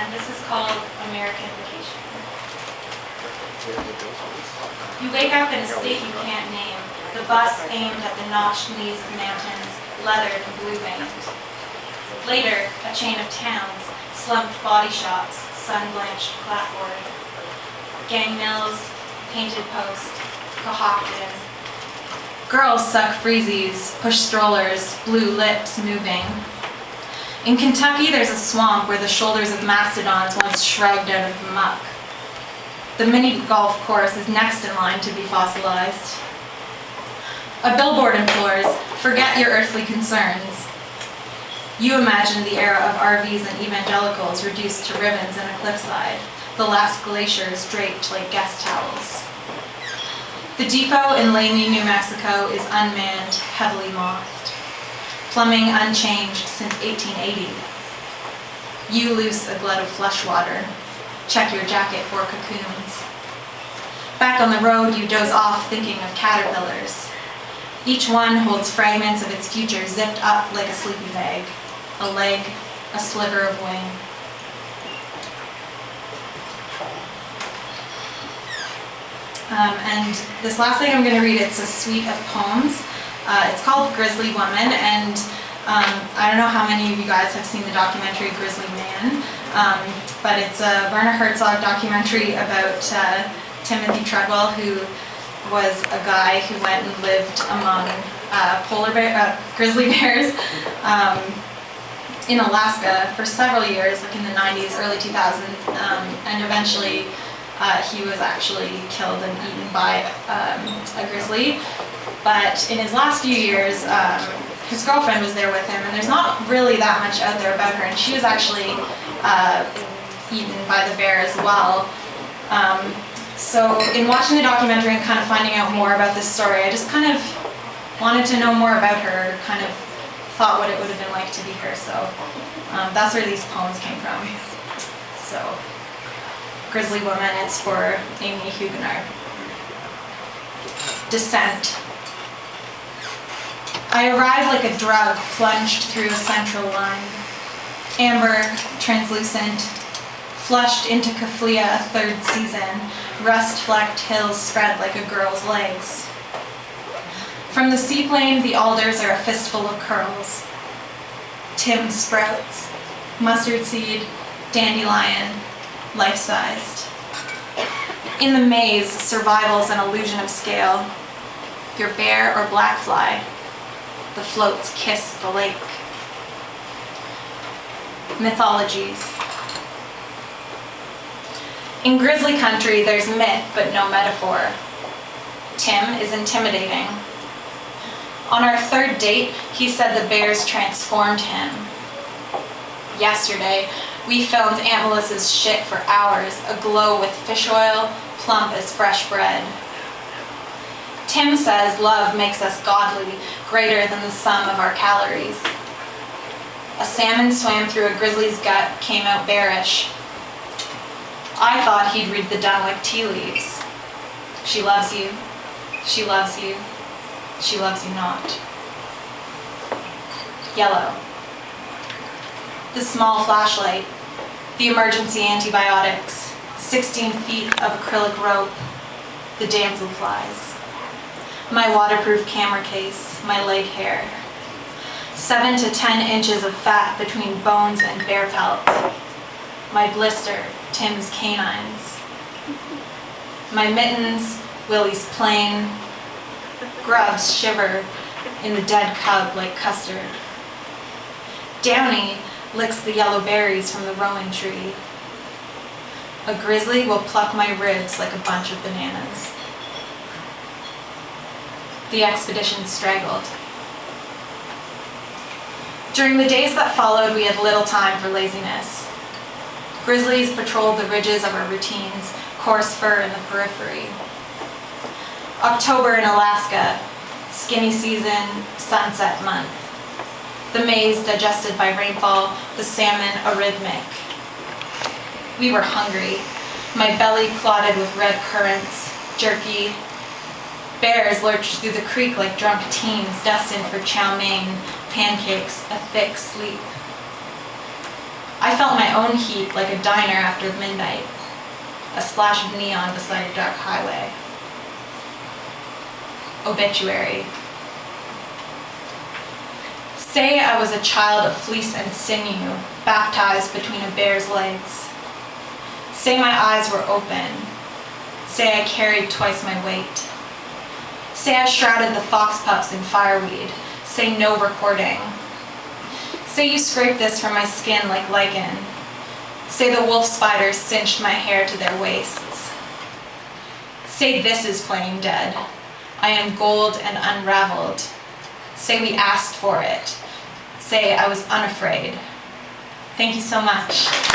and this is called American Vacation. You wake up in a state you can't name, the bus aimed at the notched knees of mountains, leathered and blue-veined. Later, a chain of towns, slumped body shops, sun-blanched clapboard, gang mills, painted post, Cohocton. Girls suck freezies, push strollers, blue lips moving. In Kentucky, there's a swamp where the shoulders of mastodons once shrugged out of the muck. The mini golf course is next in line to be fossilized. A billboard implores, forget your earthly concerns. You imagine the era of RVs and evangelicals reduced to ribbons in a cliffside, the last glaciers draped like guest towels. The depot in Lamy, New Mexico is unmanned, heavily mothed. Plumbing unchanged since 1880. You loose a glut of flush water. Check your jacket for cocoons. Back on the road, you doze off thinking of caterpillars. Each one holds fragments of its future zipped up like a sleeping bag. A leg, a sliver of wing. And this last thing I'm going to read, it's a suite of poems. It's called Grizzly Woman, and I don't know how many of you guys have seen the documentary Grizzly Man, but it's a Werner Herzog documentary about Timothy Treadwell, who was a guy who went and lived among grizzly bears in Alaska for several years, like in the 90s, early 2000s, and eventually he was actually killed and eaten by a grizzly. But in his last few years, his girlfriend was there with him, and there's not really that much out there about her, and she was actually eaten by the bear as well. So in watching the documentary and kind of finding out more about this story, I just kind of wanted to know more about her, kind of thought what it would have been like to be her. So that's where these poems came from. So Grizzly Woman, it's for Amy Huguenot. Descent. I arrive like a drug plunged through a central line. Amber, translucent, flushed into Kaflia a third season, rust-flecked hills spread like a girl's legs. From the seaplane, the alders are a fistful of curls. Tim sprouts, mustard seed, dandelion, life-sized. In the maze, survival's an illusion of scale. Your bear or black fly, the floats kiss the lake. Mythologies. In grizzly country, there's myth but no metaphor. Tim is intimidating. On our third date, he said the bears transformed him. Yesterday, we filmed Aunt Melissa's shit for hours, aglow with fish oil, plump as fresh bread. Tim says love makes us godly, greater than the sum of our calories. A salmon swam through a grizzly's gut, came out bearish. I thought he'd read the Dunwick tea leaves. She loves you, she loves you, she loves you not. Yellow. The small flashlight, the emergency antibiotics, 16 feet of acrylic rope, the damselflies. My waterproof camera case, my leg hair. 7 to 10 inches of fat between bones and bear pelt. My blister, Tim's canines. My mittens, Willie's plane. Grubs shiver in the dead cub like custard. Downy licks the yellow berries from the rowan tree. A grizzly will pluck my ribs like a bunch of bananas. The expedition straggled. During the days that followed, we had little time for laziness. Grizzlies patrolled the ridges of our routines, coarse fur in the periphery. October in Alaska, skinny season, sunset month. The maize digested by rainfall, the salmon arrhythmic. We were hungry, my belly clotted with red currants, jerky. Bears lurched through the creek like drunk teens destined for chow mein, pancakes, a thick sleep. I felt my own heat like a diner after midnight, a splash of neon beside a dark highway. Obituary. Say I was a child of fleece and sinew, baptized between a bear's legs. Say my eyes were open. Say I carried twice my weight. Say I shrouded the foxpups in fireweed. Say no recording. Say you scraped this from my skin like lichen. Say the wolf spiders cinched my hair to their waists. Say this is playing dead. I am gold and unraveled. Say we asked for it. Say I was unafraid. Thank you so much.